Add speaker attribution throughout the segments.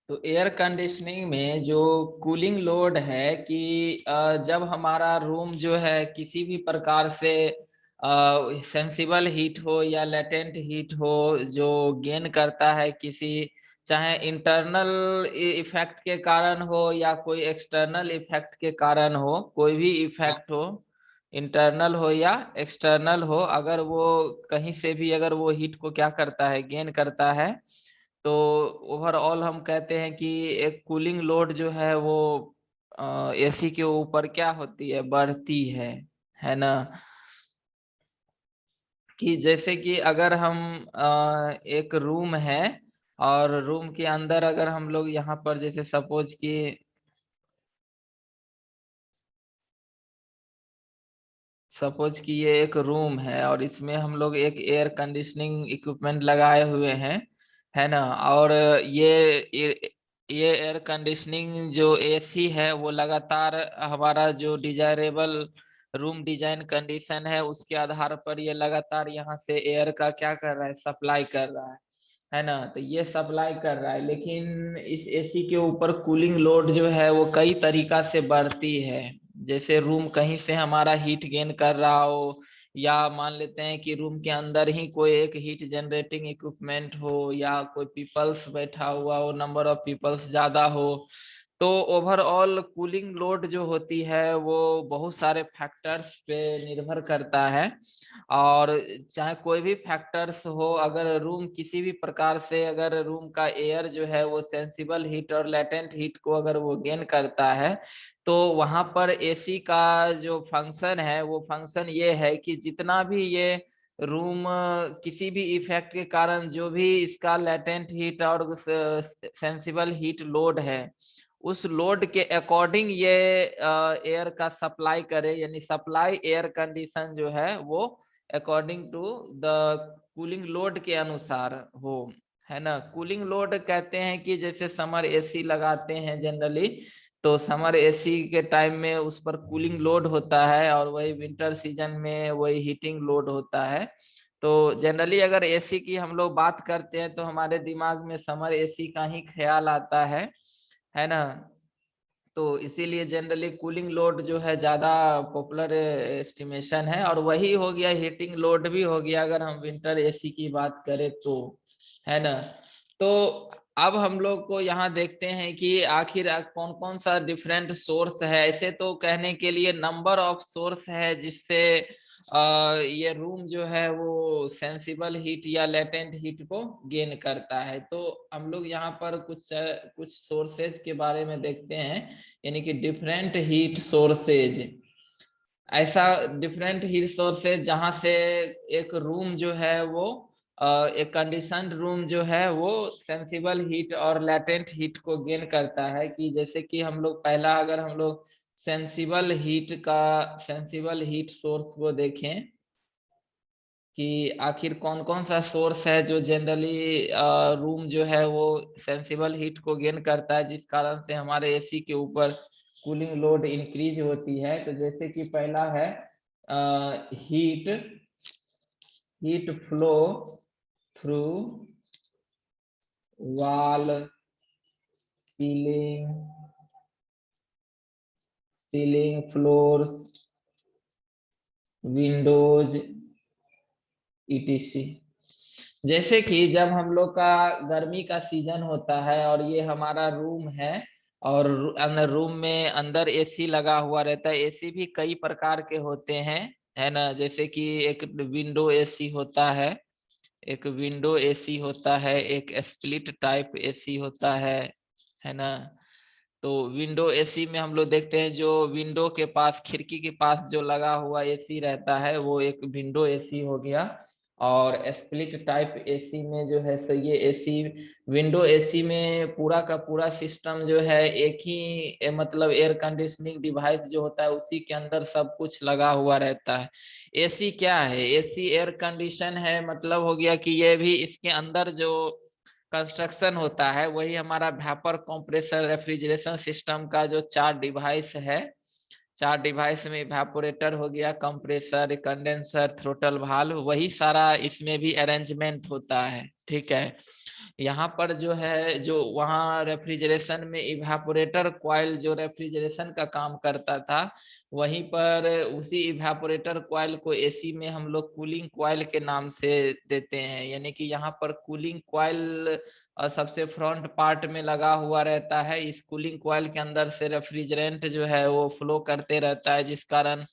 Speaker 1: तो air conditioning में जो कूलिंग लोड है कि जब हमारा रूम जो है किसी भी प्रकार से सेंसिबल हीट हो या लेटेंट हीट हो, जो गेन करता है किसी, चाहे इंटरनल इफेक्ट के कारण हो या कोई एक्सटर्नल इफेक्ट के कारण हो, कोई भी इफेक्ट हो, इंटरनल हो या एक्सटर्नल हो, अगर वो कहीं से भी अगर वो हीट को क्या करता है, गेन करता है, तो ओवरऑल हम कहते हैं कि एक कूलिंग लोड जो है वो एसी के ऊपर क्या होती है, बढ़ती है ना। कि जैसे कि अगर हम एक रूम है और रूम के अंदर अगर हम लोग यहाँ पर जैसे सपोज कि ये एक रूम है और इसमें हम लोग एक एयर कंडीशनिंग इक्विपमेंट लगाए हुए हैं, है ना। और ये एयर कंडीशनिंग जो एसी है वो लगातार हमारा जो डिजायरेबल रूम डिजाइन कंडीशन है उसके आधार पर ये लगातार यहाँ से एयर का क्या कर रहा है, सप्लाई कर रहा है ना। तो ये सप्लाई कर रहा है, लेकिन इस एसी के ऊपर कूलिंग लोड जो है वो कई तरीका से बढ़ती है। जैसे रूम कहीं से हमारा हीट गेन कर रहा हो, या मान लेते हैं कि रूम के अंदर ही कोई एक हीट जनरेटिंग इक्विपमेंट हो, या कोई पीपल्स बैठा हुआ हो, नंबर ऑफ पीपल्स ज्यादा हो, तो ओवरऑल कूलिंग लोड जो होती है वो बहुत सारे फैक्टर्स पे निर्भर करता है। और चाहे कोई भी फैक्टर्स हो, अगर रूम किसी भी प्रकार से अगर रूम का एयर जो है वो सेंसिबल हीट और लेटेंट हीट को अगर वो गेन करता है, तो वहां पर एसी का जो फंक्शन है वो फंक्शन ये है कि जितना भी ये रूम किसी भी इफेक्ट के कारण जो भी इसका लेटेंट हीट और सेंसिबल हीट लोड है, उस लोड के अकॉर्डिंग ये एयर का सप्लाई करे, यानी सप्लाई एयर कंडीशन जो है वो according to the cooling load के अनुसार हो, है ना। कूलिंग लोड कहते हैं कि जैसे समर एसी लगाते हैं जनरली, तो समर एसी के टाइम में उस पर कूलिंग लोड होता है, और वही विंटर सीजन में वही हीटिंग लोड होता है। तो जनरली अगर एसी की हम लोग बात करते हैं तो हमारे दिमाग में समर एसी का ही ख्याल आता है ना। तो इसीलिए जनरली कूलिंग लोड जो है ज्यादा पॉपुलर एस्टिमेशन है, और वही हो गया हीटिंग लोड भी हो गया अगर हम विंटर एसी की बात करें तो, है ना। तो अब हम लोग को यहाँ देखते हैं कि आखिर कौन कौन सा डिफरेंट सोर्स है। ऐसे तो कहने के लिए नंबर ऑफ सोर्स है जिससे ये रूम जो है वो सेंसिबल हीट या लेटेंट हीट को गेन करता है। तो हम लोग यहाँ पर कुछ सोर्सेज के बारे में देखते हैं, यानी कि डिफरेंट हीट सोर्सेज। ऐसा डिफरेंट हीट सोर्सेज जहां से एक रूम जो है वो एक कंडीशनड रूम जो है वो सेंसिबल हीट और लेटेंट हीट को गेन करता है। कि जैसे कि हम लोग पहला अगर हम लोग सेंसिबल हीट सोर्स को देखें कि आखिर कौन कौन सा सोर्स है जो जनरली रूम जो है वो सेंसिबल हीट को गेन करता है, जिस कारण से हमारे एसी के ऊपर कूलिंग लोड इंक्रीज होती है। तो जैसे कि पहला है heat heat flow through wall, ceiling ceiling floors, Windows, etc. जैसे कि जब हम लोग का गर्मी का सीजन होता है और ये हमारा रूम है, और अंदर रूम में अंदर एसी लगा हुआ रहता है। एसी भी कई प्रकार के होते हैं, है ना। जैसे कि एक विंडो एसी होता है, एक स्प्लिट टाइप एसी होता है ना। तो विंडो एसी में हम लोग देखते हैं जो विंडो के पास, खिड़की के पास जो लगा हुआ एसी रहता है वो एक विंडो एसी हो गया। और स्प्लिट टाइप एसी में जो है सो ये एसी, विंडो एसी में पूरा का पूरा सिस्टम जो है एक ही मतलब एयर कंडीशनिंग डिवाइस जो होता है उसी के अंदर सब कुछ लगा हुआ रहता है। एसी क्या है, एसी एयर कंडीशन है, मतलब हो गया कि ये भी इसके अंदर जो कंस्ट्रक्शन होता है वही हमारा वेपर कंप्रेसर रेफ्रिजरेशन सिस्टम का जो चार डिवाइस है, चार डिवाइस में इवेपोरेटर हो गया, कंप्रेसर, कंडेंसर, थ्रोटल वाल्व, वही सारा इसमें भी अरेंजमेंट होता है, ठीक है। यहाँ पर जो है, जो वहाँ रेफ्रिजरेशन में इवेपोरेटर कॉइल जो रेफ्रिजरेशन का काम करता था, वहीं पर उसी इवेपोरेटर कॉइल को एसी में हम लोग कूलिंग कॉइल के नाम से देते हैं। यानी कि यहाँ पर कूलिंग कॉइल सबसे फ्रंट पार्ट में लगा हुआ रहता है। इस कूलिंग कॉइल के अंदर से रेफ्रिजरेंट जो है वो फ्लो करते रहता है, जिस कारण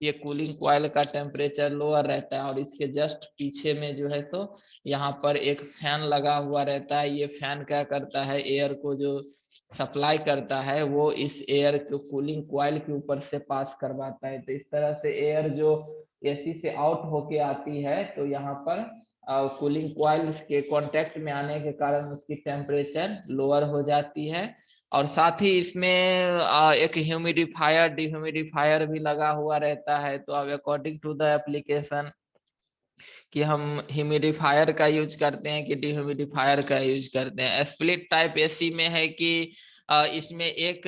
Speaker 1: ये कूलिंग कॉइल का टेम्परेचर लोअर रहता है। और इसके जस्ट पीछे में जो है तो यहाँ पर एक फैन लगा हुआ रहता है। ये फैन क्या करता है, एयर को जो सप्लाई करता है वो इस एयर को कूलिंग कॉइल के ऊपर से पास करवाता है। तो इस तरह से एयर जो एसी से आउट होके आती है, तो यहाँ पर कूलिंग कॉइल के कांटेक्ट में आने के कारण उसकी टेम्परेचर लोअर हो जाती है। और साथ ही इसमें एक ह्यूमिडिफायर डिह्यूमिडिफायर भी लगा हुआ रहता है। तो अब अकॉर्डिंग टू द एप्लीकेशन कि हम ह्यूमिडिफायर का यूज करते हैं कि डिह्यूमिडिफायर का यूज करते हैं। स्प्लिट टाइप एसी में है कि इसमें एक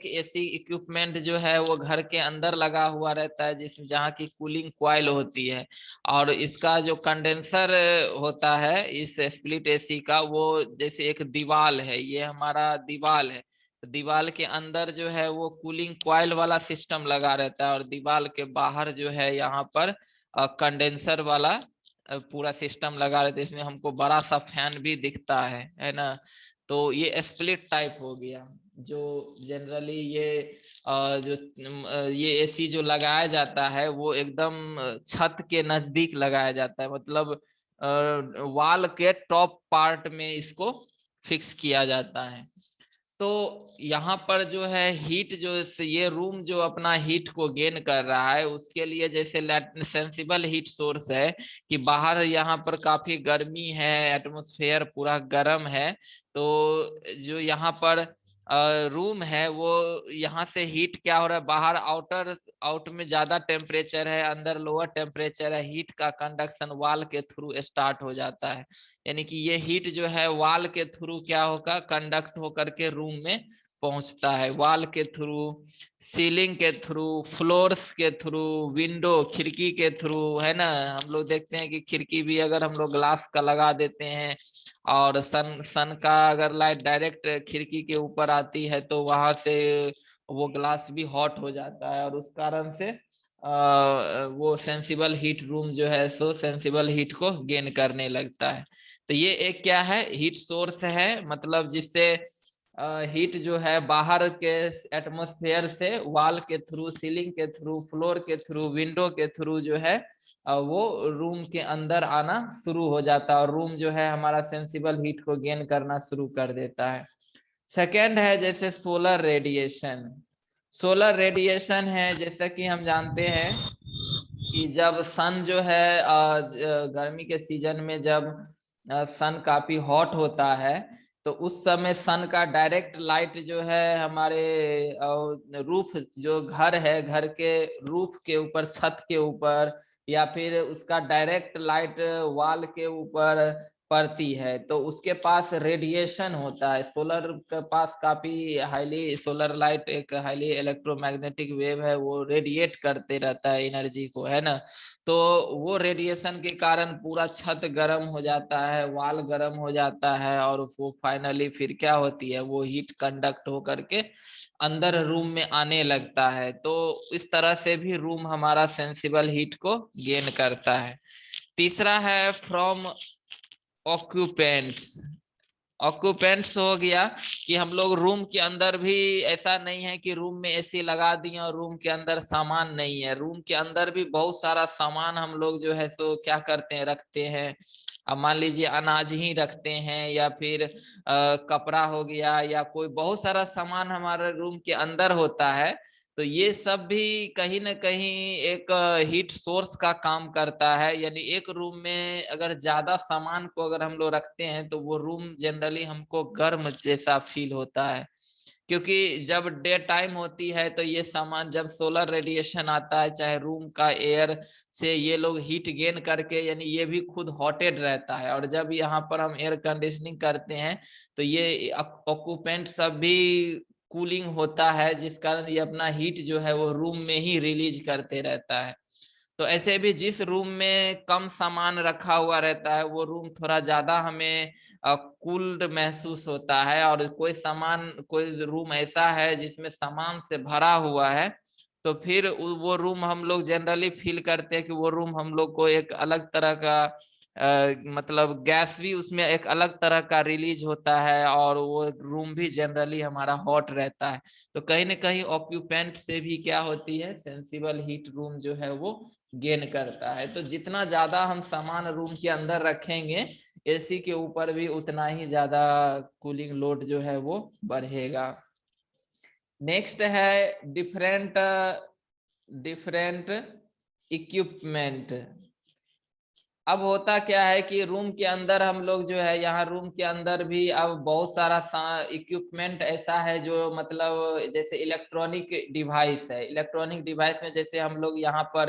Speaker 1: एसी इक्विपमेंट जो है वो घर के अंदर लगा हुआ रहता है, जिसमें जहाँ की कूलिंग कॉइल होती है। और इसका जो कंडेंसर होता है इस स्प्लिट एसी का, वो जैसे एक दीवाल है, ये हमारा दीवाल है। दीवाल के अंदर जो है वो कूलिंग कॉइल वाला सिस्टम लगा रहता है, और दीवाल के बाहर जो है यहाँ पर कंडेंसर वाला पूरा सिस्टम लगा रहता है। इसमें हमको बड़ा सा फैन भी दिखता है ना। तो ये स्प्लिट टाइप हो गया। जो जनरली ये एसी जो लगाया जाता है वो एकदम छत के नजदीक लगाया जाता है, मतलब वॉल के टॉप पार्ट में इसको फिक्स किया जाता है। तो यहाँ पर जो है हीट जो ये रूम जो अपना हीट को गेन कर रहा है, उसके लिए जैसे सेंसिबल हीट सोर्स है कि बाहर यहाँ पर काफी गर्मी है, एटमॉस्फेयर पूरा गर्म है। तो जो यहाँ पर रूम है वो यहाँ से हीट क्या हो रहा है, बाहर आउट में ज्यादा टेम्परेचर है, अंदर लोअर टेम्परेचर है, हीट का कंडक्शन वॉल के थ्रू स्टार्ट हो जाता है। यानी कि ये हीट जो है वॉल के थ्रू क्या होगा, कंडक्ट होकर के रूम में पहुंचता है, वॉल के थ्रू, सीलिंग के थ्रू, फ्लोर्स के थ्रू, विंडो खिड़की के थ्रू, है ना। हम लोग देखते हैं कि खिड़की भी अगर हम लोग ग्लास का लगा देते हैं और सन का अगर लाइट डायरेक्ट खिड़की के ऊपर आती है तो वहां से वो ग्लास भी हॉट हो जाता है, और उस कारण से वो सेंसिबल हीट रूम जो है सो सेंसिबल हीट को गेन करने लगता है। तो ये एक क्या है, हीट सोर्स है, मतलब जिससे हीट जो है बाहर के एटमॉस्फेयर से वॉल के थ्रू, सीलिंग के थ्रू, फ्लोर के थ्रू, विंडो के थ्रू जो है वो रूम के अंदर आना शुरू हो जाता है, और रूम जो है हमारा सेंसिबल हीट को गेन करना शुरू कर देता है। सेकेंड है जैसे सोलर रेडिएशन। सोलर रेडिएशन है, जैसा कि हम जानते हैं कि जब सन जो है गर्मी के सीजन में जब सन काफी हॉट होता है, तो उस समय सन का डायरेक्ट लाइट जो है हमारे रूफ, जो घर है, घर के रूफ के ऊपर, छत के ऊपर, या फिर उसका डायरेक्ट लाइट वॉल के ऊपर पड़ती है, तो उसके पास रेडिएशन होता है। सोलर के पास काफी हाईली, सोलर लाइट एक हाईली इलेक्ट्रोमैग्नेटिक वेव है, वो रेडिएट करते रहता है एनर्जी को, है ना। तो वो रेडिएशन के कारण पूरा छत गर्म हो जाता है, वॉल गर्म हो जाता है, और वो फाइनली फिर क्या होती है, वो हीट कंडक्ट होकर के अंदर रूम में आने लगता है। तो इस तरह से भी रूम हमारा सेंसिबल हीट को गेन करता है। तीसरा है फ्रॉम ऑक्यूपेंट्स। ऑक्यूपेंट्स हो गया कि हम लोग रूम के अंदर भी, ऐसा नहीं है कि रूम में एसी लगा दिए और रूम के अंदर सामान नहीं है, रूम के अंदर भी बहुत सारा सामान हम लोग जो है सो क्या करते हैं, रखते हैं। अब मान लीजिए अनाज ही रखते हैं, या फिर कपड़ा हो गया, या कोई बहुत सारा सामान हमारे रूम के अंदर होता है। तो ये सब भी कहीं ना कहीं एक हीट सोर्स का काम करता है। यानी एक रूम में अगर ज्यादा सामान को अगर हम लोग रखते हैं तो वो रूम जनरली हमको गर्म जैसा फील होता है, क्योंकि जब डे टाइम होती है तो ये सामान, जब सोलर रेडिएशन आता है चाहे रूम का एयर से, ये लोग हीट गेन करके, यानी ये भी खुद हॉटेड रहता है। और जब यहाँ पर हम एयर कंडीशनिंग करते हैं तो ये ऑक्यूपेंट सब भी कूलिंग होता है, जिस कारण ये अपना हीट जो है वो रूम में ही रिलीज करते रहता है। तो ऐसे भी जिस रूम में कम सामान रखा हुआ रहता है वो रूम थोड़ा ज्यादा हमें कूल्ड महसूस होता है, और कोई रूम ऐसा है जिसमें सामान से भरा हुआ है तो फिर वो रूम हम लोग जनरली फील करते हैं कि वो रूम हम लोग को एक अलग तरह का मतलब गैस भी उसमें एक अलग तरह का रिलीज होता है, और वो रूम भी जनरली हमारा हॉट रहता है। तो कहीं ना कहीं ऑक्यूपेंट से भी क्या होती है, सेंसिबल हीट रूम जो है वो गेन करता है। तो जितना ज्यादा हम सामान रूम के अंदर रखेंगे एसी के ऊपर भी उतना ही ज्यादा कूलिंग लोड जो है वो बढ़ेगा। नेक्स्ट है डिफरेंट डिफरेंट इक्विपमेंट। अब होता क्या है कि रूम के अंदर हम लोग जो है, यहाँ रूम के अंदर भी अब बहुत सारा इक्विपमेंट ऐसा है जो मतलब जैसे इलेक्ट्रॉनिक डिवाइस है। इलेक्ट्रॉनिक डिवाइस में जैसे हम लोग यहाँ पर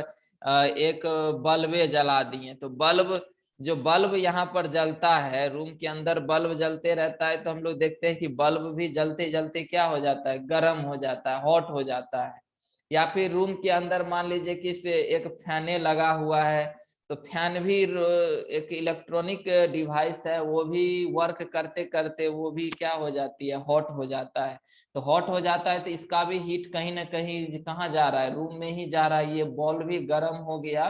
Speaker 1: एक बल्बे जला दिए, तो बल्ब यहाँ पर जलता है, रूम के अंदर बल्ब जलते रहता है, तो हम लोग देखते हैं कि बल्ब भी जलते जलते क्या हो जाता है, गर्म हो जाता है, हॉट हो जाता है। या फिर रूम के अंदर मान लीजिए कि एक फैने लगा हुआ है, तो फैन भी एक इलेक्ट्रॉनिक डिवाइस है, वो भी वर्क करते करते वो भी क्या हो जाती है, हॉट हो जाता है। तो हॉट हो जाता है तो इसका भी हीट कहीं ना कहीं कहाँ जा रहा है, रूम में ही जा रहा है। ये बॉल भी गर्म हो गया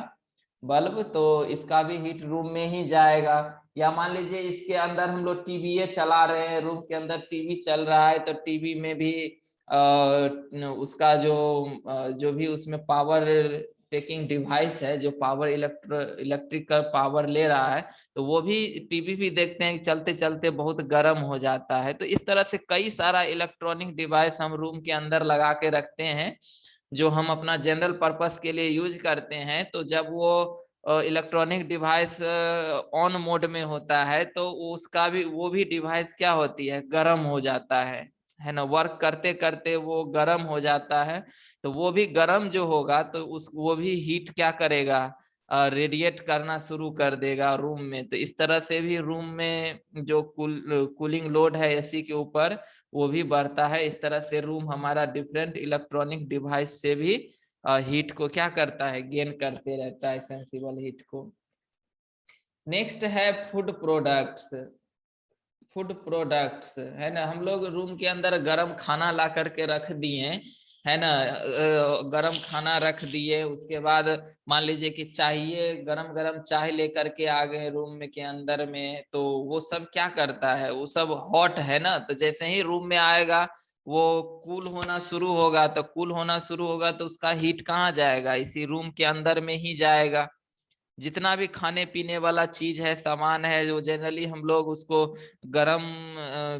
Speaker 1: बल्ब, तो इसका भी हीट रूम में ही जाएगा। या मान लीजिए इसके अंदर हम लोग टीवी चला रहे हैं, रूम के अंदर टीवी चल रहा है, तो टीवी में भी उसका जो भी उसमें पावर टेकिंग डिवाइस है, जो पावर इलेक्ट्रिकल पावर ले रहा है, तो वो भी टीवी भी देखते हैं चलते चलते बहुत गर्म हो जाता है। तो इस तरह से कई सारा इलेक्ट्रॉनिक डिवाइस हम रूम के अंदर लगा के रखते हैं जो हम अपना जनरल पर्पस के लिए यूज करते हैं। तो जब वो इलेक्ट्रॉनिक डिवाइस ऑन मोड में होता है तो उसका भी वो भी डिवाइस क्या होती है, गर्म हो जाता है ना, वर्क करते करते वो गर्म हो जाता है। तो वो भी गर्म जो होगा तो वो भी हीट क्या करेगा, रेडिएट करना शुरू कर देगा रूम में। तो इस तरह से भी रूम में जो कूलिंग लोड है एसी के ऊपर वो भी बढ़ता है। इस तरह से रूम हमारा डिफरेंट इलेक्ट्रॉनिक डिवाइस से भी हीट को क्या करता है, गेन करते रहता है, सेंसिबल हीट को। नेक्स्ट है फूड प्रोडक्ट्स। फूड प्रोडक्ट्स है ना, हम लोग रूम के अंदर गरम खाना ला करके रख दिए है ना, गरम खाना रख दिए, उसके बाद मान लीजिए कि चाहिए गरम गरम चाय लेकर के आ गए रूम में के अंदर में, तो वो सब क्या करता है, वो सब हॉट है ना, तो जैसे ही रूम में आएगा वो कूल होना शुरू होगा, तो कूल होना शुरू होगा तो उसका हीट कहाँ जाएगा, इसी रूम के अंदर में ही जाएगा। जितना भी खाने पीने वाला चीज है, सामान है, जो जनरली हम लोग उसको गरम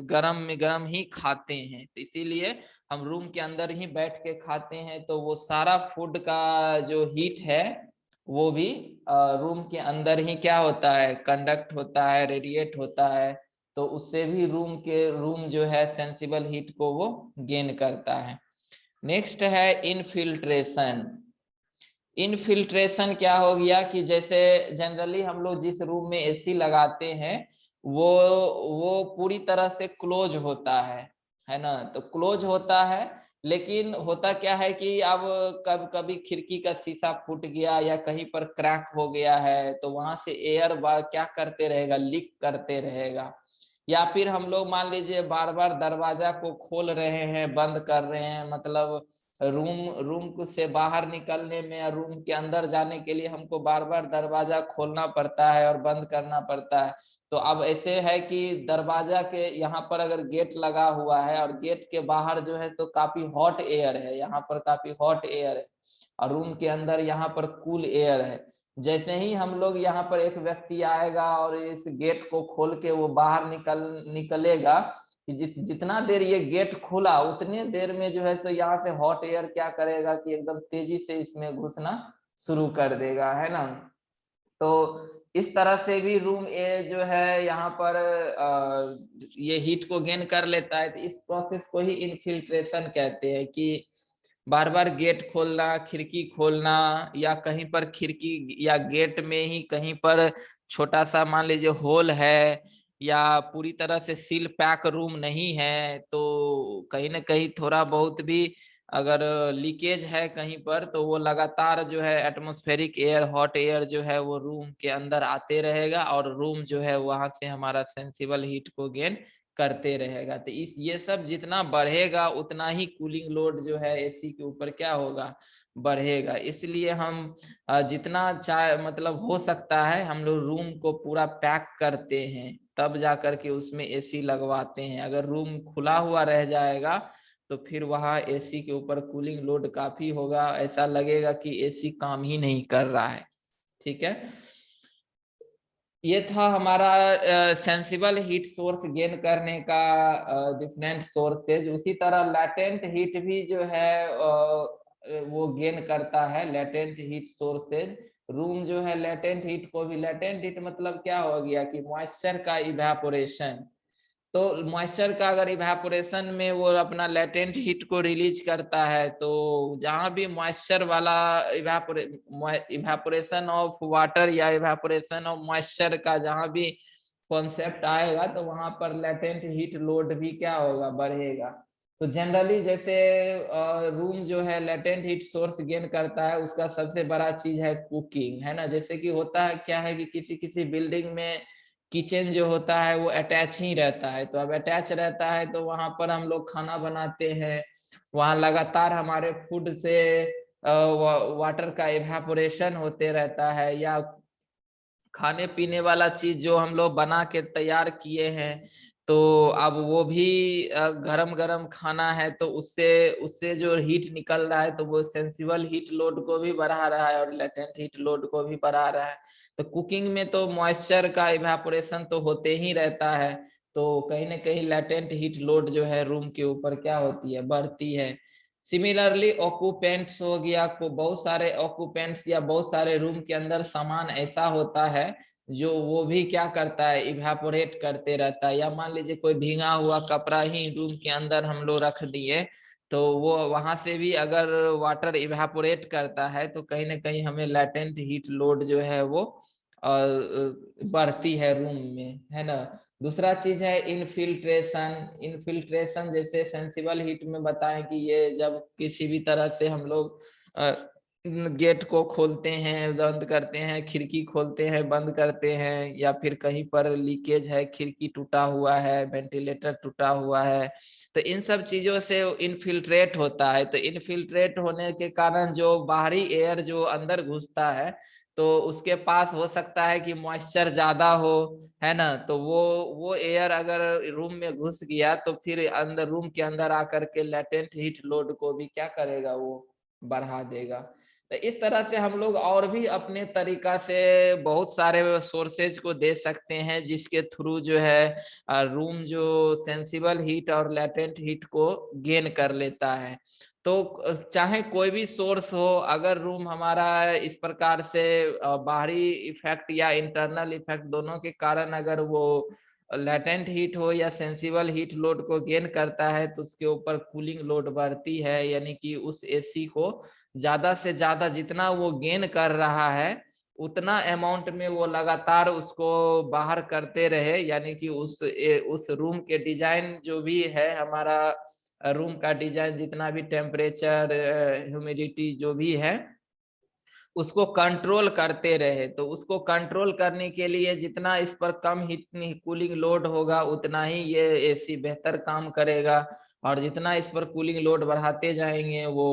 Speaker 1: गरम में गरम ही खाते हैं, तो इसीलिए हम रूम के अंदर ही बैठ के खाते हैं। तो वो सारा फूड का जो हीट है वो भी रूम के अंदर ही क्या होता है, कंडक्ट होता है, रेडिएट होता है। तो उससे भी रूम जो है सेंसिबल हीट को वो गेन करता है। नेक्स्ट है इनफिल्ट्रेशन। इनफिल्ट्रेशन क्या हो गया कि जैसे जनरली हम लोग जिस रूम में एसी लगाते हैं वो वो पूरी तरह से क्लोज होता है ना, तो क्लोज होता है। लेकिन होता क्या है कि अब कब कभी खिड़की का शीशा फूट गया या कहीं पर क्रैक हो गया है, तो वहां से एयर बार क्या करते रहेगा, लीक करते रहेगा। या फिर हम लोग मान लीजिए बार बार दरवाजा को खोल रहे हैं, बंद कर रहे हैं, मतलब रूम रूम से बाहर निकलने में या रूम के अंदर जाने के लिए हमको बार बार दरवाजा खोलना पड़ता है और बंद करना पड़ता है। तो अब ऐसे है कि दरवाजा के यहाँ पर अगर गेट लगा हुआ है और गेट के बाहर जो है तो काफी हॉट एयर है, यहाँ पर काफी हॉट एयर है, और रूम के अंदर यहाँ पर कूल एयर है। जैसे ही हम लोग यहाँ पर एक व्यक्ति आएगा और इस गेट को खोल के वो बाहर निकलेगा, कि जितना देर ये गेट खुला उतने देर में जो है तो यहाँ से हॉट एयर क्या करेगा कि एकदम तेजी से इसमें घुसना शुरू कर देगा, है ना। तो इस तरह से भी रूम ए जो है यहाँ पर ये हीट को गेन कर लेता है। तो इस प्रोसेस को ही इनफिल्ट्रेशन कहते हैं कि बार बार गेट खोलना, खिड़की खोलना, या कहीं पर खिड़की या गेट में ही कहीं पर छोटा सा मान लीजिए होल है, या पूरी तरह से सील पैक रूम नहीं है, तो कहीं ना कहीं थोड़ा बहुत भी अगर लीकेज है कहीं पर तो वो लगातार जो है एटमॉस्फेरिक एयर, हॉट एयर जो है वो रूम के अंदर आते रहेगा और रूम जो है वहां से हमारा सेंसिबल हीट को गेन करते रहेगा। तो इस ये सब जितना बढ़ेगा उतना ही कूलिंग लोड जो है एसी के ऊपर क्या होगा, बढ़ेगा। इसलिए हम जितना चाहे मतलब हो सकता है हम लोग रूम को पूरा पैक करते हैं, तब जाकर के उसमें एसी लगवाते हैं। अगर रूम खुला हुआ रह जाएगा तो फिर वहाँ एसी के ऊपर कूलिंग लोड काफी होगा, ऐसा लगेगा कि एसी काम ही नहीं कर रहा है। ठीक है, ये था हमारा सेंसिबल हीट सोर्स गेन करने का डिफरेंट सोर्सेज। उसी तरह लैटेंट हीट भी जो है वो गेन करता है, लैटेंट हीट सोर्सेज। रूम जो है लैटेंट हीट को भी, लैटेंट हीट मतलब क्या हो गया कि मॉइस्चर का इवेपोरेशन। तो मॉइस्चर का अगर इवेपोरेशन में वो अपना लेटेंट हीट को रिलीज करता है, तो जहां भी मॉइस्चर वाला इवेपोरेशन ऑफ वाटर या इवेपोरेशन ऑफ मॉइस्चर का जहां भी कॉन्सेप्ट आएगा तो वहां पर लेटेंट हीट लोड भी क्या होगा, बढ़ेगा। तो जनरली जैसे रूम जो है लेटेंट हीट सोर्स गेन करता है, उसका सबसे बड़ा चीज है कुकिंग, है ना। जैसे कि होता है क्या है कि किसी किसी बिल्डिंग में किचन जो होता है वो अटैच ही रहता है, तो अब अटैच रहता है तो वहां पर हम लोग खाना बनाते हैं, वहां लगातार हमारे फूड से वाटर का इवेपोरेशन होते रहता है, या खाने पीने वाला चीज जो हम लोग बना के तैयार किए हैं, तो अब वो भी गरम गरम खाना है, तो उससे उससे जो हीट निकल रहा है तो वो सेंसिबल हीट लोड को भी बढ़ा रहा है और लेटेंट हीट लोड को भी बढ़ा रहा है। तो कुकिंग में तो मॉइस्चर का इवेपोरेशन तो होते ही रहता है, तो कहीं ना कहीं लेटेंट हीट लोड जो है रूम के ऊपर क्या होती है, बढ़ती है। सिमिलरली ऑक्यूपेंट्स हो गया, को बहुत सारे ऑक्यूपेंट्स या बहुत सारे रूम के अंदर सामान ऐसा होता है जो वो भी क्या करता है, इवेपोरेट करते रहता है। या मान लीजिए कोई भीगा हुआ कपड़ा ही रूम के अंदर हम लोग रख दिए, तो वो वहां से भी अगर वाटर इवेपोरेट करता है तो कहीं ना कहीं हमें लेटेंट हीट लोड जो है वो बढ़ती है रूम में, है ना। दूसरा चीज है इनफिल्ट्रेशन। इनफिल्ट्रेशन जैसे सेंसिबल हीट में बताएं कि ये जब किसी भी तरह से हम लोग गेट को खोलते हैं, बंद करते हैं, खिड़की खोलते हैं, बंद करते हैं, या फिर कहीं पर लीकेज है, खिड़की टूटा हुआ है, वेंटिलेटर टूटा हुआ है, तो इन सब चीजों से इनफिल्ट्रेट होता है। तो इनफिल्ट्रेट होने के कारण जो बाहरी एयर जो अंदर घुसता है, तो उसके पास हो सकता है कि मॉइस्चर ज्यादा हो, है ना। तो वो एयर अगर रूम में घुस गया तो फिर अंदर रूम के अंदर आकर के लेटेंट हीट लोड को भी क्या करेगा, वो बढ़ा देगा। तो इस तरह से हम लोग और भी अपने तरीका से बहुत सारे सोर्सेज को दे सकते हैं जिसके थ्रू जो है रूम जो सेंसिबल हीट और लेटेंट हीट को गेन कर लेता है। तो चाहे कोई भी सोर्स हो, अगर रूम हमारा इस प्रकार से बाहरी इफेक्ट या इंटरनल इफेक्ट दोनों के कारण अगर वो लेटेंट हीट हो या सेंसिबल हीट लोड को गेन करता है, तो उसके ऊपर कूलिंग लोड बढ़ती है, यानी कि उस एसी को ज्यादा से ज्यादा जितना वो गेन कर रहा है उतना अमाउंट में वो लगातार उसको बाहर करते रहे, यानी कि उस रूम के डिजाइन जो भी है हमारा, रूम का डिजाइन जितना भी टेम्परेचर ह्यूमिडिटी जो भी है उसको कंट्रोल करते रहे। तो उसको कंट्रोल करने के लिए जितना इस पर कम हीट कूलिंग लोड होगा उतना ही ये एसी बेहतर काम करेगा, और जितना इस पर कूलिंग लोड बढ़ाते जाएंगे वो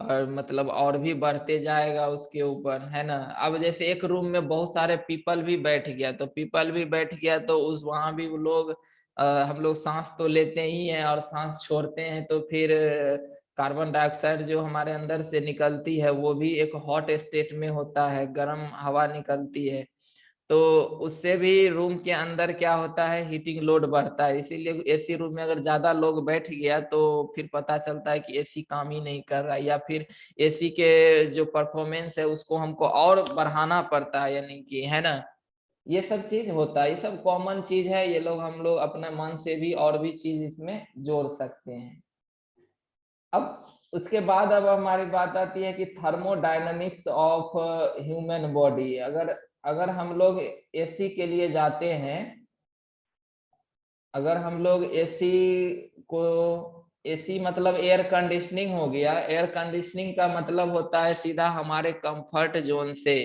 Speaker 1: और मतलब और भी बढ़ते जाएगा उसके ऊपर, है ना। अब जैसे एक रूम में बहुत सारे पीपल भी बैठ गया, तो पीपल भी बैठ गया तो उस वहां भी वो लोग हम लोग सांस तो लेते ही हैं और सांस छोड़ते हैं, तो फिर कार्बन डाइऑक्साइड जो हमारे अंदर से निकलती है वो भी एक हॉट स्टेट में होता है, गर्म हवा निकलती है, तो उससे भी रूम के अंदर क्या होता है, हीटिंग लोड बढ़ता है। इसीलिए एसी रूम में अगर ज्यादा लोग बैठ गया तो फिर पता चलता है कि एसी काम ही नहीं कर रहा है, या फिर एसी के जो परफॉर्मेंस है उसको हमको और बढ़ाना पड़ता है, यानी कि, है ना। ये सब चीज होता है, ये सब कॉमन चीज है, ये लोग हम लोग अपने मन से भी और भी चीज इसमें जोड़ सकते हैं। अब उसके बाद अब हमारी बात आती है कि थर्मोडायनामिक्स ऑफ ह्यूमन बॉडी। अगर अगर हम लोग एसी के लिए जाते हैं, अगर हम लोग एसी को एसी मतलब एयर कंडीशनिंग हो गया। एयर कंडीशनिंग का मतलब होता है सीधा हमारे कंफर्ट जोन से,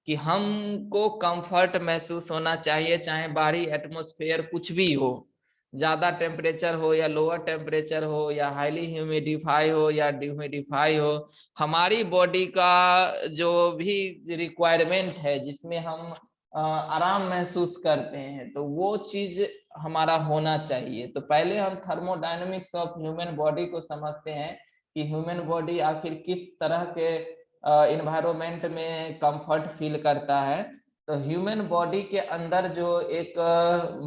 Speaker 1: कि हमको कंफर्ट महसूस होना चाहिए, चाहे बाहरी एटमॉस्फेयर कुछ भी हो, ज्यादा टेम्परेचर हो या लोअर टेम्परेचर हो, या हाईली ह्यूमिडिफाई हो या डिह्यूमिडिफाई हो, हमारी बॉडी का जो भी रिक्वायरमेंट है जिसमें हम आराम महसूस करते हैं, तो वो चीज हमारा होना चाहिए। तो पहले हम थर्मोडायनेमिक्स ऑफ ह्यूमन बॉडी को समझते हैं कि ह्यूमन बॉडी आखिर किस तरह के इन्वायरमेंट में कंफर्ट फील करता है। तो ह्यूमन बॉडी के अंदर जो एक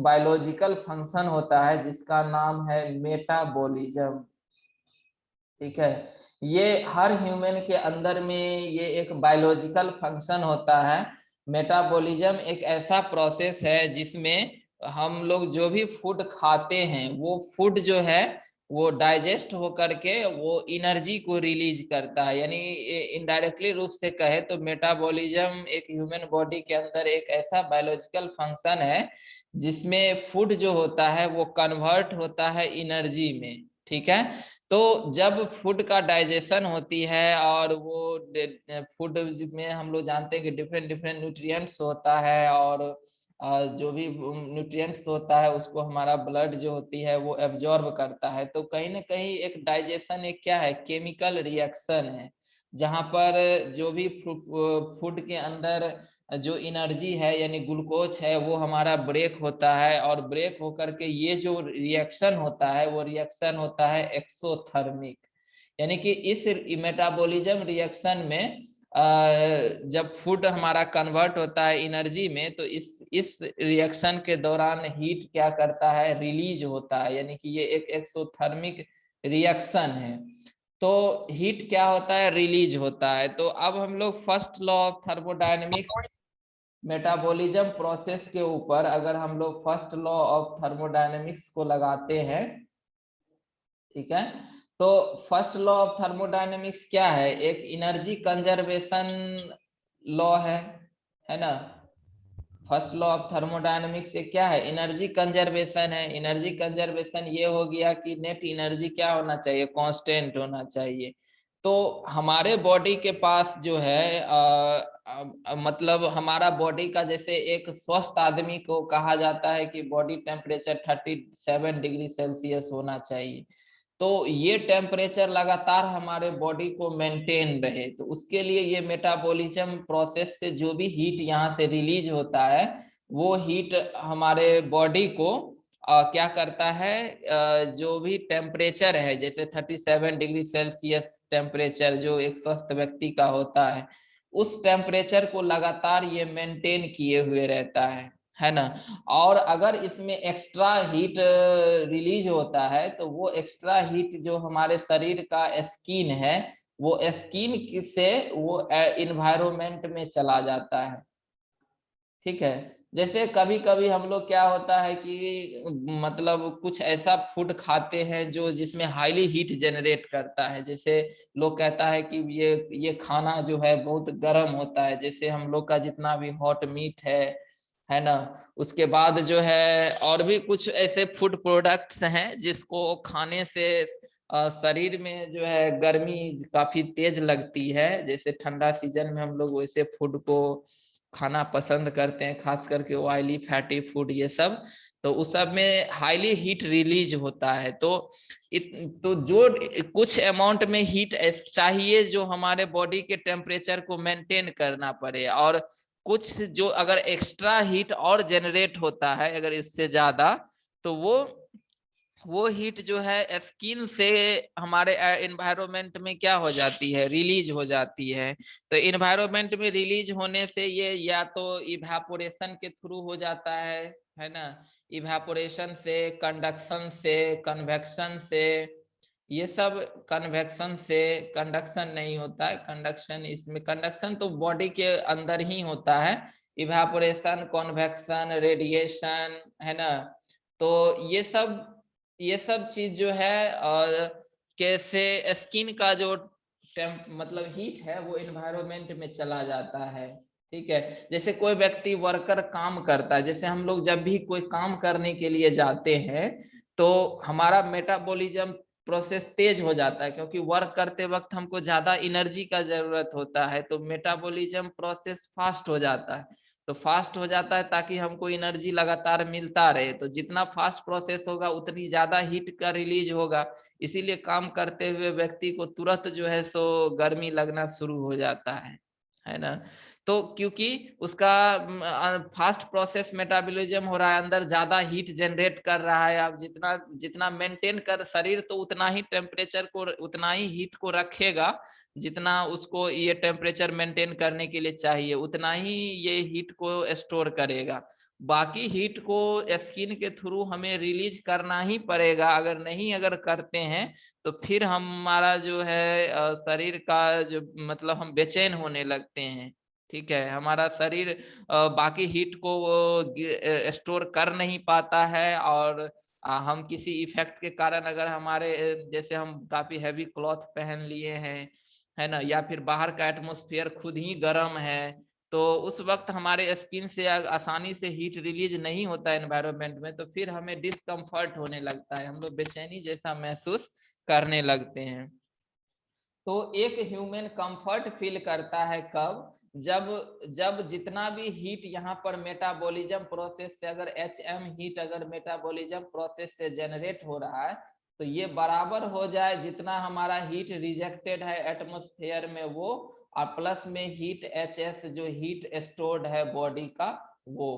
Speaker 1: बायोलॉजिकल फंक्शन होता है जिसका नाम है मेटाबॉलिज्म, ठीक है। ये हर ह्यूमन के अंदर में ये एक बायोलॉजिकल फंक्शन होता है। मेटाबॉलिज्म एक ऐसा प्रोसेस है जिसमें हम लोग जो भी फूड खाते हैं वो फूड जो है वो डाइजेस्ट हो करके वो एनर्जी को रिलीज करता है। यानी इनडायरेक्टली रूप से कहे तो मेटाबॉलिज्म एक ह्यूमन बॉडी के अंदर एक ऐसा बायोलॉजिकल फंक्शन है जिसमें फूड जो होता है वो कन्वर्ट होता है एनर्जी में, ठीक है। तो जब फूड का डाइजेशन होती है और वो फूड में हम लोग जानते हैं कि डिफरेंट डिफरेंट न्यूट्रिएंट्स होता है, और जो भी न्यूट्रिएंट्स होता है उसको हमारा ब्लड जो होती है वो एब्जॉर्ब करता है। तो कहीं ना कहीं एक डाइजेशन एक क्या है, केमिकल रिएक्शन है, जहां पर जो भी फूड के अंदर जो एनर्जी है यानी ग्लूकोज है वो हमारा ब्रेक होता है, और ब्रेक होकर के ये जो रिएक्शन होता है वो रिएक्शन होता है एक्सोथर्मिक। यानी कि इस मेटाबॉलिज्म रिएक्शन में जब फूड हमारा कन्वर्ट होता है एनर्जी में, तो इस रिएक्शन के दौरान हीट क्या करता है, रिलीज होता है। यानी कि ये एक एक्सोथर्मिक रिएक्शन है। तो हीट क्या होता है, रिलीज होता है। तो अब हम लोग first law of thermodynamics metabolism process के ऊपर अगर हम लोग फर्स्ट लॉ ऑफ थर्मोडायनेमिक्स को लगाते हैं, ठीक है। तो फर्स्ट लॉ ऑफ थर्मोडायनेमिक्स क्या है, एक एनर्जी कंजर्वेशन लॉ है ना। फर्स्ट लॉ ऑफ थर्मोडायनेमिक्स से क्या है, एनर्जी कंजर्वेशन है। एनर्जी कंजर्वेशन ये हो गया कि नेट एनर्जी क्या होना चाहिए, कांस्टेंट होना चाहिए। तो हमारे बॉडी के पास जो है मतलब हमारा बॉडी का जैसे एक स्वस्थ आदमी को कहा जाता है कि बॉडी टेम्परेचर 37 डिग्री सेल्सियस होना चाहिए। तो ये टेम्परेचर लगातार हमारे बॉडी को मेंटेन रहे, तो उसके लिए ये मेटाबॉलिज्म प्रोसेस से जो भी हीट यहाँ से रिलीज होता है वो हीट हमारे बॉडी को क्या करता है, जो भी टेम्परेचर है जैसे 37 डिग्री सेल्सियस टेम्परेचर जो एक स्वस्थ व्यक्ति का होता है, उस टेम्परेचर को लगातार ये मेंटेन किए हुए रहता है ना। और अगर इसमें एक्स्ट्रा हीट रिलीज होता है तो वो एक्स्ट्रा हीट जो हमारे शरीर का स्किन है वो स्किन से वो इन्वायरमेंट में चला जाता है, ठीक है। जैसे कभी कभी हम लोग क्या होता है कि मतलब कुछ ऐसा फूड खाते हैं जो जिसमें हाईली हीट जनरेट करता है। जैसे लोग कहता है कि ये खाना जो है बहुत गर्म होता है, जैसे हम लोग का जितना भी हॉट मीट है ना। उसके बाद जो है और भी कुछ ऐसे फूड प्रोडक्ट्स हैं जिसको खाने से शरीर में जो है गर्मी काफी तेज लगती है। जैसे ठंडा सीजन में हम लोग वैसे फूड को खाना पसंद करते हैं, खास करके ऑयली फैटी फूड ये सब। तो उस सब में हाईली हीट रिलीज होता है। तो जो कुछ अमाउंट में हीट चाहिए जो हमारे बॉडी के टेम्परेचर को मेंटेन करना पड़े, और कुछ जो अगर एक्स्ट्रा हीट और जनरेट होता है अगर इससे ज्यादा, तो वो हीट जो है स्किन से हमारे एनवायरमेंट में क्या हो जाती है, रिलीज हो जाती है। तो एनवायरमेंट में रिलीज होने से ये या तो इवेपोरेशन के थ्रू हो जाता है ना। इवेपोरेशन से, कंडक्शन से, कन्वेक्शन से, ये सब कन्वेक्शन से, कंडक्शन नहीं होता है। कंडक्शन इसमें, कंडक्शन तो बॉडी के अंदर ही होता है। इवेपोरेशन, कन्वेक्शन, रेडिएशन, है ना। तो ये सब चीज जो है और कैसे स्किन का जो मतलब हीट है वो एनवायरमेंट में चला जाता है, ठीक है। जैसे कोई व्यक्ति वर्कर काम करता है, जैसे हम लोग जब भी कोई काम करने के लिए जाते हैं तो हमारा मेटाबॉलिज्म प्रोसेस तेज हो जाता है, क्योंकि वर्क करते वक्त हमको ज्यादा एनर्जी का जरूरत होता है, तो मेटाबॉलिज्म प्रोसेस फास्ट हो जाता है। तो फास्ट हो जाता है ताकि हमको एनर्जी लगातार मिलता रहे, तो जितना फास्ट प्रोसेस होगा उतनी ज्यादा हीट का रिलीज होगा। इसीलिए काम करते हुए व्यक्ति को तुरंत जो है सो गर्मी लगना शुरू हो जाता है ना। तो क्योंकि उसका फास्ट प्रोसेस मेटाबॉलिज्म हो रहा है, अंदर ज्यादा हीट जनरेट कर रहा है। अब जितना जितना मेंटेन कर शरीर, तो उतना ही टेम्परेचर को, उतना ही हीट को रखेगा, जितना उसको ये टेम्परेचर मेंटेन करने के लिए चाहिए, उतना ही ये हीट को स्टोर करेगा। बाकी हीट को स्किन के थ्रू हमें रिलीज करना ही पड़ेगा। अगर नहीं अगर करते हैं तो फिर हमारा जो है शरीर का जो मतलब हम बेचैन होने लगते हैं। ठीक है, हमारा शरीर बाकी हीट को वो स्टोर कर नहीं पाता है, और हम किसी इफेक्ट के कारण, अगर हमारे जैसे हम काफी हैवी क्लॉथ पहन लिए हैं, है ना, या फिर बाहर का एटमॉस्फेयर खुद ही गर्म है, तो उस वक्त हमारे स्किन से आसानी से हीट रिलीज नहीं होता है एनवायरनमेंट में, तो फिर हमें डिस्कम्फर्ट होने लगता है, हम लोग बेचैनी जैसा महसूस करने लगते हैं। तो एक ह्यूमन कंफर्ट फील करता है कब, जब जब जितना भी हीट यहाँ पर मेटाबॉलिज्म प्रोसेस से, अगर एचएम हीट अगर मेटाबॉलिज्म प्रोसेस से जनरेट हो रहा है, तो ये बराबर हो जाए जितना हमारा हीट रिजेक्टेड है एटमॉस्फेयर में वो, और प्लस में हीट एचएस जो हीट स्टोर्ड है बॉडी का वो।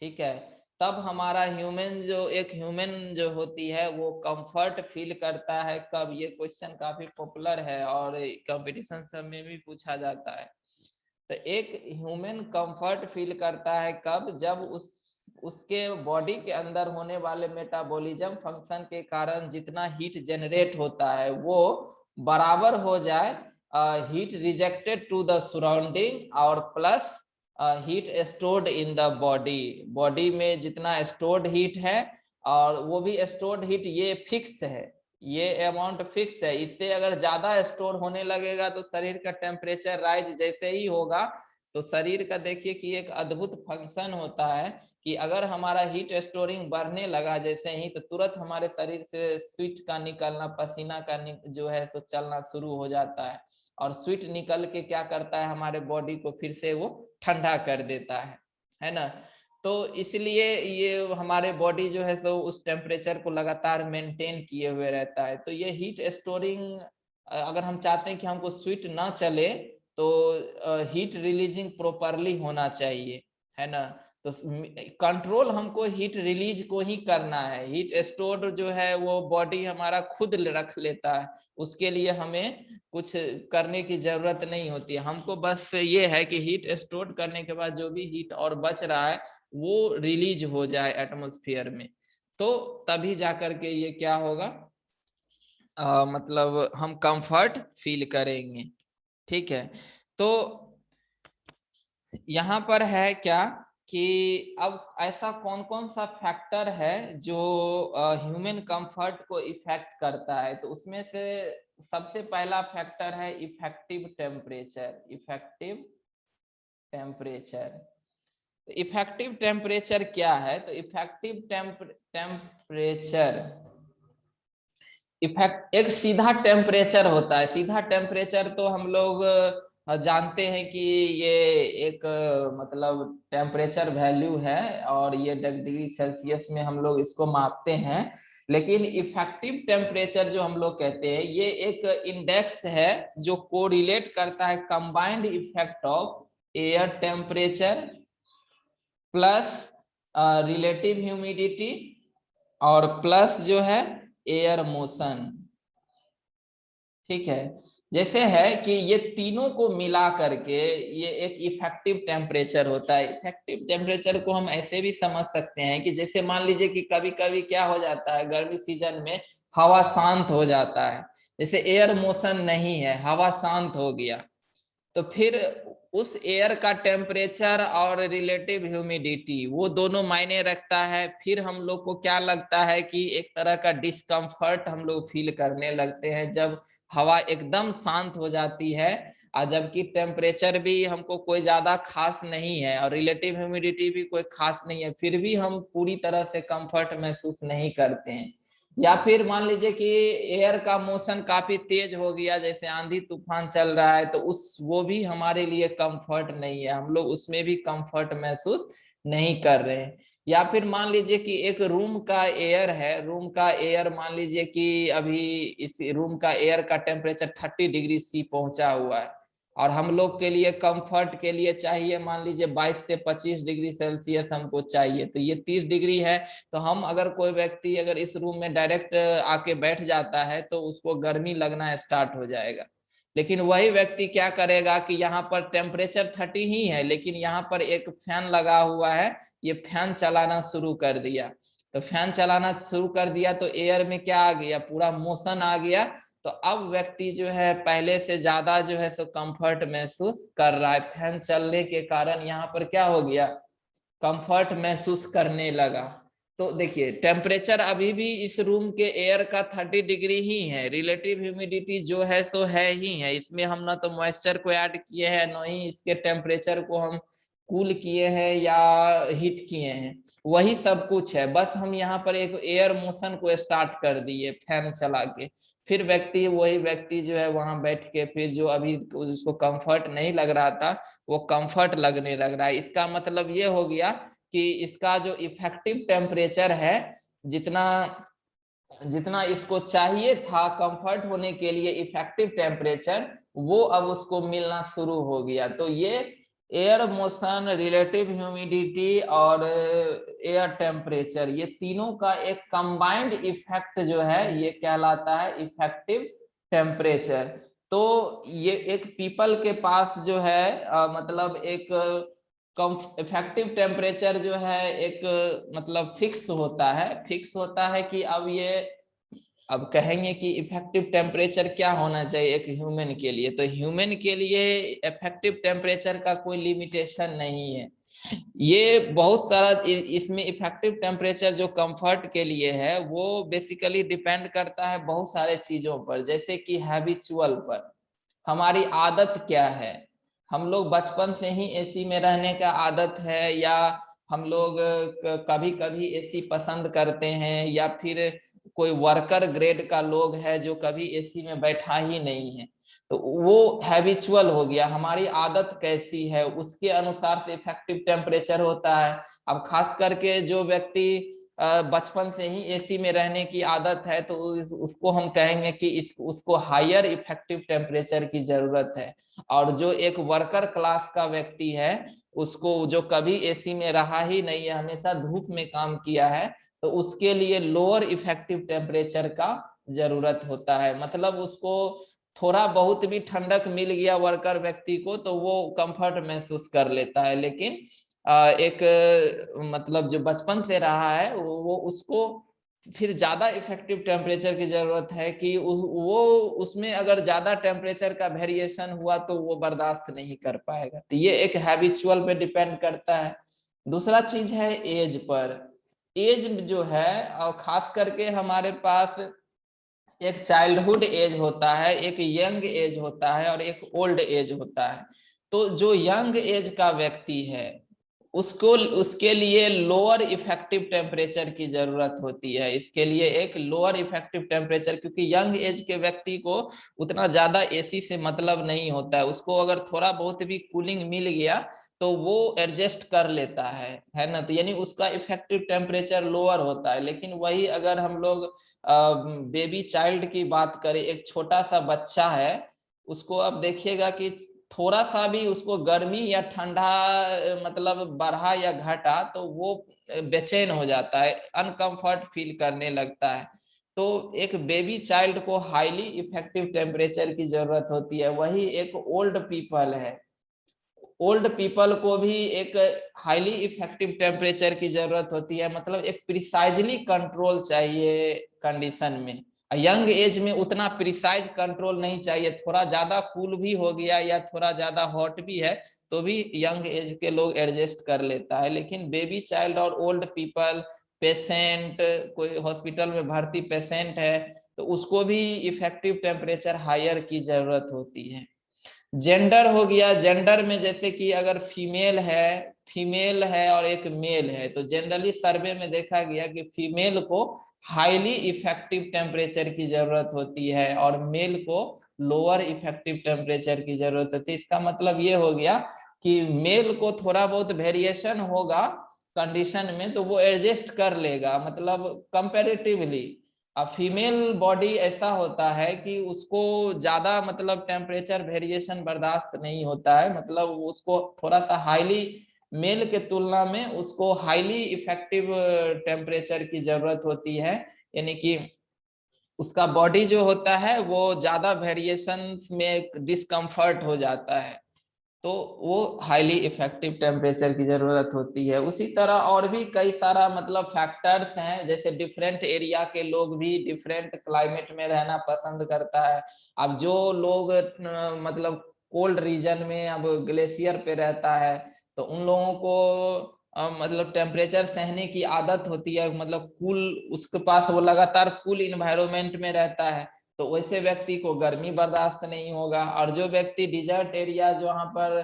Speaker 1: ठीक है, तब हमारा ह्यूमन जो एक ह्यूमन जो होती है वो कंफर्ट फील करता है कब। ये क्वेश्चन काफी पॉपुलर है और कंपटीशन सब में भी पूछा जाता है। तो एक ह्यूमन कंफर्ट फील करता है कब, जब उसके बॉडी के अंदर होने वाले मेटाबॉलिज्म फंक्शन के कारण जितना हीट जनरेट होता है वो बराबर हो जाए heat rejected to the surrounding और plus heat stored in the body. Body में जितना स्टोर्ड हीट है, और वो भी स्टोर्ड हीट ये फिक्स है, ये अमाउंट फिक्स है। इससे अगर ज्यादा स्टोर होने लगेगा तो शरीर का टेम्परेचर राइज जैसे ही होगा, तो शरीर का देखिए कि एक अद्भुत फंक्शन होता है कि अगर हमारा हीट स्टोरिंग बढ़ने लगा जैसे ही, तो तुरंत हमारे शरीर से स्वीट का निकलना, पसीना का जो है सो चलना शुरू हो जाता है, और स्वीट निकल के क्या करता है, हमारे बॉडी को फिर से वो ठंडा कर देता है ना। तो इसलिए ये हमारे बॉडी जो है सो उस टेम्परेचर को लगातार मेंटेन किए हुए रहता है। तो ये हीट स्टोरिंग, अगर हम चाहते हैं कि हमको स्वीट ना चले, तो हीट रिलीजिंग प्रॉपरली होना चाहिए, है ना। तो कंट्रोल हमको हीट रिलीज को ही करना है। हीट स्टोर जो है वो बॉडी हमारा खुद रख लेता है, उसके लिए हमें कुछ करने की जरूरत नहीं होती है। हमको बस ये है कि हीट स्टोर करने के बाद जो भी हीट और बच रहा है वो रिलीज हो जाए एटमॉस्फेयर में, तो तभी जाकर के ये क्या होगा, मतलब हम कंफर्ट फील करेंगे। ठीक है, तो यहाँ पर है क्या कि अब ऐसा कौन कौन सा फैक्टर है जो ह्यूमन कंफर्ट को इफेक्ट करता है, तो उसमें से सबसे पहला फैक्टर है इफेक्टिव टेम्परेचर। इफेक्टिव टेम्परेचर, तो इफेक्टिव टेम्परेचर क्या है, तो इफेक्टिव टेम्परेचर इफेक्ट एक सीधा टेम्परेचर होता है। सीधा टेम्परेचर तो हम लोग जानते हैं कि ये एक मतलब टेम्परेचर वैल्यू है, और ये डिग्री सेल्सियस में हम लोग इसको मापते हैं। लेकिन इफेक्टिव टेम्परेचर जो हम लोग कहते हैं, ये एक इंडेक्स है जो कोरिलेट करता है combined effect of air temperature plus relative humidity और प्लस जो है एयर मोशन। ठीक है, जैसे है कि ये तीनों को मिला करके ये एक इफेक्टिव टेम्परेचर होता है। इफेक्टिव टेम्परेचर को हम ऐसे भी समझ सकते हैं कि जैसे मान लीजिए कि कभी कभी क्या हो जाता है, गर्मी सीजन में हवा शांत हो जाता है, जैसे एयर मोशन नहीं है, हवा शांत हो गया, तो फिर उस एयर का टेम्परेचर और रिलेटिव ह्यूमिडिटी वो दोनों मायने रखता है। फिर हम लोग को क्या लगता है कि एक तरह का डिस्कम्फर्ट हम लोग फील करने लगते हैं जब हवा एकदम शांत हो जाती है, और जबकि टेम्परेचर भी हमको कोई ज्यादा खास नहीं है और रिलेटिव ह्यूमिडिटी भी कोई खास नहीं है, फिर भी हम पूरी तरह से कंफर्ट महसूस नहीं करते हैं। या फिर मान लीजिए कि एयर का मोशन काफी तेज हो गया, जैसे आंधी तूफान चल रहा है, तो उस वो भी हमारे लिए कंफर्ट नहीं है, हम लोग उसमें भी कंफर्ट महसूस नहीं कर रहे हैं। या फिर मान लीजिए कि एक रूम का एयर है, रूम का एयर मान लीजिए कि अभी इस रूम का एयर का टेम्परेचर 30 डिग्री C पहुंचा हुआ है, और हम लोग के लिए कंफर्ट के लिए चाहिए मान लीजिए 22 से 25 डिग्री सेल्सियस हमको चाहिए, तो ये 30 डिग्री है। तो हम अगर कोई व्यक्ति अगर इस रूम में डायरेक्ट आके बैठ जाता है तो उसको गर्मी लगना स्टार्ट हो जाएगा। लेकिन वही व्यक्ति क्या करेगा कि यहाँ पर टेम्परेचर 30 ही है, लेकिन यहाँ पर एक फैन लगा हुआ है, ये फैन चलाना शुरू कर दिया। तो फैन चलाना शुरू कर दिया तो एयर में क्या आ गया, पूरा मोशन आ गया। तो अब व्यक्ति जो है पहले से ज्यादा जो है सो कंफर्ट महसूस कर रहा है, फैन चलने के कारण यहाँ पर क्या हो गया, कंफर्ट महसूस करने लगा। तो देखिए टेम्परेचर अभी भी इस रूम के एयर का 30 डिग्री ही है, रिलेटिव ह्यूमिडिटी जो है सो है ही है, इसमें हम ना तो मॉइस्चर को ऐड किए हैं, न ही इसके टेम्परेचर को हम कूल किए हैं या हीट किए हैं, वही सब कुछ है। बस हम यहाँ पर एक एयर मोशन को स्टार्ट कर दिए फैन चला के, फिर व्यक्ति वही व्यक्ति जो है वहां बैठ के फिर जो अभी उसको कंफर्ट नहीं लग रहा था वो कंफर्ट लगने लग रहा है। इसका मतलब ये हो गया कि इसका जो इफेक्टिव टेम्परेचर है, जितना जितना इसको चाहिए था कंफर्ट होने के लिए इफेक्टिव टेम्परेचर, वो अब उसको मिलना शुरू हो गया। तो ये एयर मोशन, रिलेटिव ह्यूमिडिटी और एयर टेम्परेचर, ये तीनों का एक कंबाइंड इफेक्ट जो है ये कहलाता है इफेक्टिव टेम्परेचर। तो ये एक पीपल के पास जो है मतलब एक इफेक्टिव टेम्परेचर जो है एक मतलब फिक्स होता है, फिक्स होता है कि अब ये अब कहेंगे कि इफेक्टिव टेम्परेचर क्या होना चाहिए एक ह्यूमन के लिए, तो ह्यूमन के लिए इफेक्टिव टेम्परेचर का कोई लिमिटेशन नहीं है। ये बहुत सारा इसमें इफेक्टिव टेम्परेचर जो कंफर्ट के लिए है वो बेसिकली डिपेंड करता है बहुत सारे चीजों पर, जैसे कि हैबिचुअल पर, हमारी आदत क्या है, हम लोग बचपन से ही एसी में रहने का आदत है, या हम लोग कभी कभी एसी पसंद करते हैं, या फिर कोई वर्कर ग्रेड का लोग है जो कभी एसी में बैठा ही नहीं है, तो वो हैबिचुअल हो गया, हमारी आदत कैसी है उसके अनुसार से इफेक्टिव टेम्परेचर होता है। अब खास करके जो व्यक्ति बचपन से ही एसी में रहने की आदत है तो उसको हम कहेंगे कि उसको हायर इफेक्टिव टेम्परेचर की जरूरत है। और जो एक वर्कर क्लास का व्यक्ति है, उसको जो कभी एसी में रहा ही नहीं है, हमेशा धूप में काम किया है, तो उसके लिए लोअर इफेक्टिव टेम्परेचर का जरूरत होता है। मतलब उसको थोड़ा बहुत भी ठंडक मिल गया वर्कर व्यक्ति को तो वो कंफर्ट महसूस कर लेता है, लेकिन एक मतलब जो बचपन से रहा है वो उसको फिर ज्यादा इफेक्टिव टेम्परेचर की जरूरत है कि वो उसमें अगर ज्यादा टेम्परेचर का वेरिएशन हुआ तो वो बर्दाश्त नहीं कर पाएगा। तो ये एक हैबिचुअल पे डिपेंड करता है। दूसरा चीज है एज पर। एज जो है और खास करके हमारे पास एक चाइल्डहुड एज होता है, एक यंग एज होता है और एक ओल्ड एज होता है। तो जो यंग एज का व्यक्ति है उसको उसके लिए लोअर इफेक्टिव टेम्परेचर की जरूरत होती है, इसके लिए एक लोअर इफेक्टिव टेम्परेचर, क्योंकि यंग एज के व्यक्ति को उतना ज्यादा एसी से मतलब नहीं होता है, उसको अगर थोड़ा बहुत भी कूलिंग मिल गया तो वो एडजस्ट कर लेता है ना, तो यानी उसका इफेक्टिव टेम्परेचर लोअर होता है। लेकिन वही अगर हम लोग बेबी चाइल्ड की बात करें, एक छोटा सा बच्चा है, उसको अब देखिएगा कि थोड़ा सा भी उसको गर्मी या ठंडा मतलब बढ़ा या घटा तो वो बेचैन हो जाता है, अनकंफर्ट फील करने लगता है। तो एक बेबी चाइल्ड को हाईली इफेक्टिव टेम्परेचर की जरूरत होती है। वही एक ओल्ड पीपल है, ओल्ड पीपल को भी एक हाईली इफेक्टिव टेम्परेचर की जरूरत होती है, मतलब एक प्रिसाइजली कंट्रोल चाहिए कंडीशन में। यंग एज में उतना प्रिसाइज कंट्रोल नहीं चाहिए, थोड़ा ज्यादा कूल भी हो गया या थोड़ा ज्यादा हॉट भी है तो भी यंग एज के लोग एडजस्ट कर लेता है। लेकिन बेबी चाइल्ड और ओल्ड पीपल, पेशेंट, कोई हॉस्पिटल में भर्ती पेशेंट है तो उसको भी इफेक्टिव टेम्परेचर हायर की जरूरत होती है। जेंडर हो गया, जेंडर में जैसे कि अगर फीमेल है और एक मेल है तो जनरली सर्वे में देखा गया कि फीमेल को हाईली इफेक्टिव टेम्परेचर की जरूरत होती है और मेल को लोअर इफेक्टिव टेम्परेचर की जरूरत होती है। इसका मतलब ये हो गया कि मेल को थोड़ा बहुत वेरिएशन होगा कंडीशन में तो वो एडजस्ट कर लेगा, मतलब कंपैरेटिवली। अब फीमेल बॉडी ऐसा होता है कि उसको ज्यादा मतलब टेम्परेचर वेरिएशन बर्दाश्त नहीं होता है, मतलब उसको थोड़ा सा हाईली, मेल के तुलना में उसको हाईली इफेक्टिव टेम्परेचर की जरूरत होती है। यानी कि उसका बॉडी जो होता है वो ज्यादा वेरिएशन में डिस्कम्फर्ट हो जाता है, तो वो हाईली इफेक्टिव टेम्परेचर की जरूरत होती है। उसी तरह और भी कई सारा मतलब फैक्टर्स हैं, जैसे डिफरेंट एरिया के लोग भी डिफरेंट क्लाइमेट में रहना पसंद करता है। अब जो लोग मतलब कोल्ड रीजन में, अब ग्लेशियर पे रहता है, तो उन लोगों को मतलब टेम्परेचर सहने की आदत होती है, मतलब कूल, उसके पास वो लगातार कूल इन्वायरमेंट में रहता है, तो वैसे व्यक्ति को गर्मी बर्दाश्त नहीं होगा। और जो व्यक्ति डिजर्ट एरिया जहाँ पर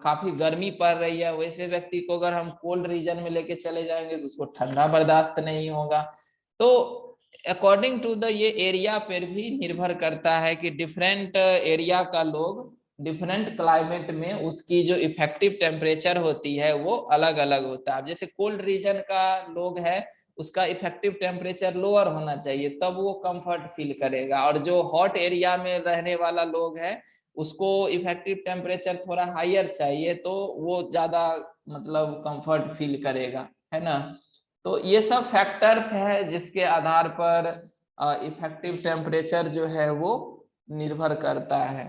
Speaker 1: काफी गर्मी पड़ रही है, वैसे व्यक्ति को अगर हम कोल्ड रीजन में लेके चले जाएंगे तो उसको ठंडा बर्दाश्त नहीं होगा। तो अकॉर्डिंग टू द ये एरिया पर भी निर्भर करता है कि डिफरेंट एरिया का लोग डिफरेंट क्लाइमेट में उसकी जो इफेक्टिव टेम्परेचर होती है वो अलग अलग होता है। जैसे कोल्ड रीजन का लोग है, उसका इफेक्टिव टेम्परेचर लोअर होना चाहिए, तब वो कंफर्ट फील करेगा। और जो हॉट एरिया में रहने वाला लोग है, उसको इफेक्टिव टेम्परेचर थोड़ा हायर चाहिए, तो वो ज्यादा मतलब कंफर्ट फील करेगा, है ना। तो ये सब फैक्टर्स है जिसके आधार पर इफेक्टिव टेम्परेचर जो है वो निर्भर करता है।